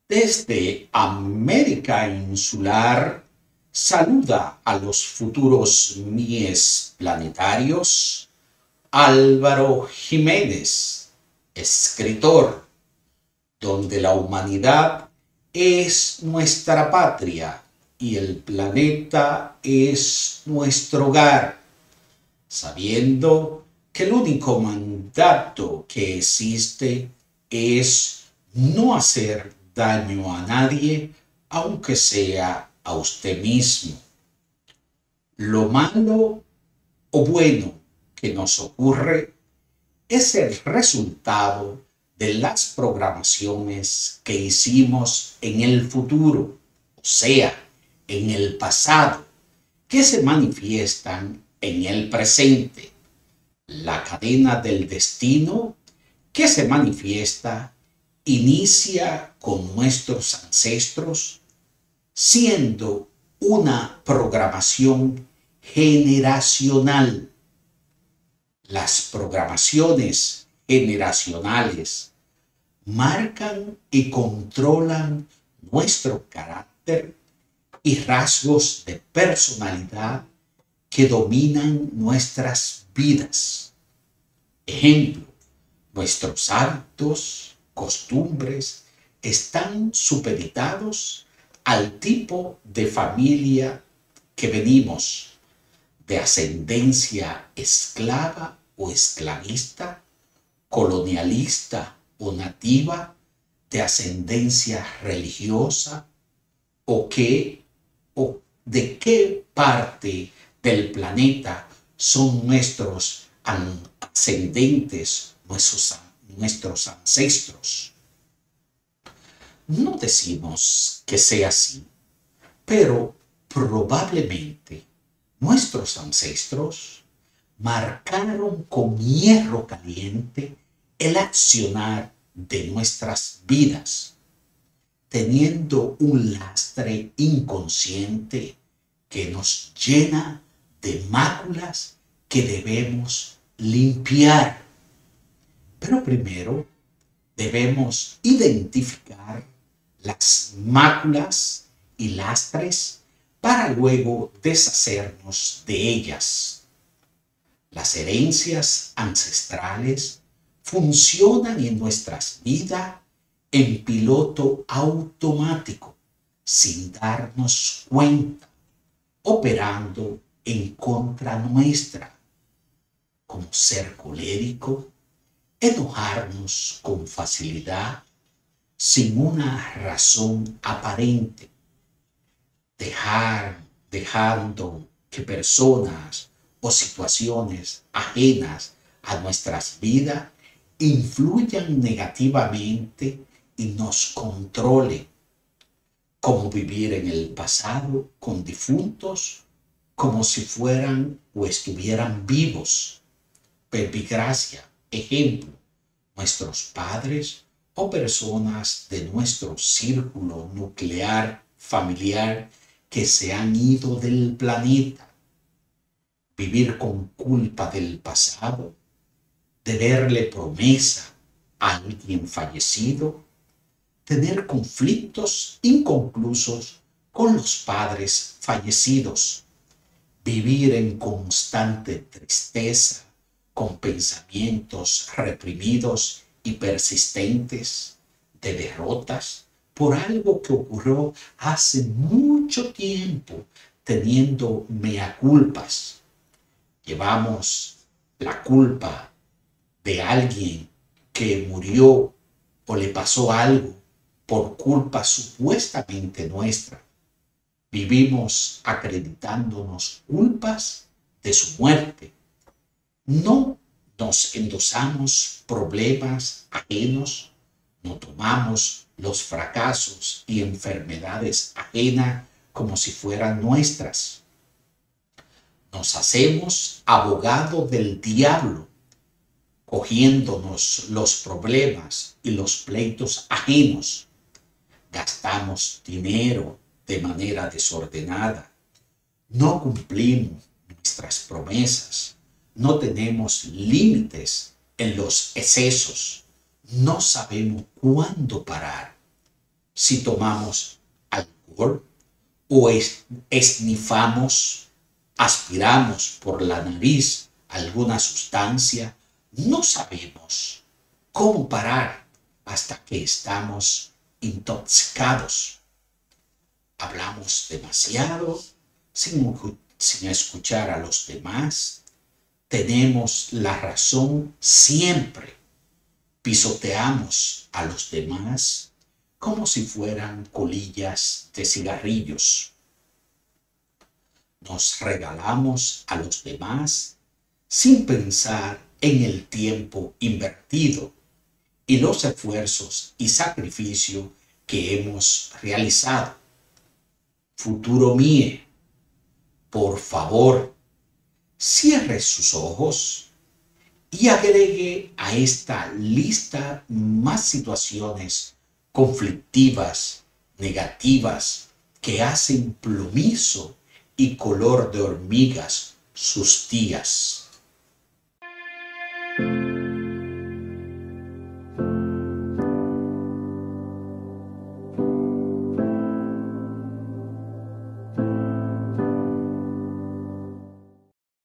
Desde América Insular, saluda a los futuros mies planetarios Álvaro Jiménez, escritor, donde la humanidad es nuestra patria y el planeta es nuestro hogar, sabiendo que el único mandato que existe es no hacer daño a nadie, aunque sea a usted mismo. Lo malo o bueno que nos ocurre es el resultado de las programaciones que hicimos en el futuro, o sea, en el pasado, que se manifiestan en el presente. La cadena del destino que se manifiesta inicia con nuestros ancestros, siendo una programación generacional. Las programaciones generacionales marcan y controlan nuestro carácter y rasgos de personalidad que dominan nuestras vidas. Ejemplo, nuestros hábitos, costumbres están supeditados al tipo de familia que venimos, de ascendencia esclava o esclavista, colonialista o nativa, de ascendencia religiosa, o de qué parte del planeta son nuestros ascendentes, nuestros ancestros. No decimos que sea así, pero probablemente nuestros ancestros marcaron con hierro caliente el accionar de nuestras vidas, teniendo un lastre inconsciente que nos llena de máculas que debemos limpiar. Pero primero debemos identificar las máculas y lastres para luego deshacernos de ellas. Las herencias ancestrales funcionan en nuestras vidas en piloto automático, sin darnos cuenta, operando en contra nuestra, como ser colérico, enojarnos con facilidad, sin una razón aparente, dejando que personas o situaciones ajenas a nuestras vidas influyan negativamente y nos controlen, como vivir en el pasado con difuntos como si fueran o estuvieran vivos. Verbigracia, ejemplo, nuestros padres o personas de nuestro círculo nuclear familiar que se han ido del planeta. Vivir con culpa del pasado, deberle promesa a alguien fallecido, tener conflictos inconclusos con los padres fallecidos, vivir en constante tristeza, con pensamientos reprimidos y persistentes de derrotas por algo que ocurrió hace mucho tiempo, teniendo mea culpas. Llevamos la culpa de alguien que murió o le pasó algo por culpa supuestamente nuestra. Vivimos acreditándonos culpas de su muerte. No nos endosamos problemas ajenos, no tomamos los fracasos y enfermedades ajenas como si fueran nuestras. Nos hacemos abogado del diablo, cogiéndonos los problemas y los pleitos ajenos. Gastamos dinero de manera desordenada, no cumplimos nuestras promesas, no tenemos límites en los excesos, no sabemos cuándo parar. Si tomamos alcohol o esnifamos, aspiramos por la nariz alguna sustancia, no sabemos cómo parar hasta que estamos intoxicados. Hablamos demasiado sin escuchar a los demás. Tenemos la razón siempre. Pisoteamos a los demás como si fueran colillas de cigarrillos. Nos regalamos a los demás sin pensar en el tiempo invertido y los esfuerzos y sacrificio que hemos realizado. Futuro mío, por favor, cierre sus ojos y agregue a esta lista más situaciones conflictivas, negativas, que hacen plomizo y color de hormigas sus días.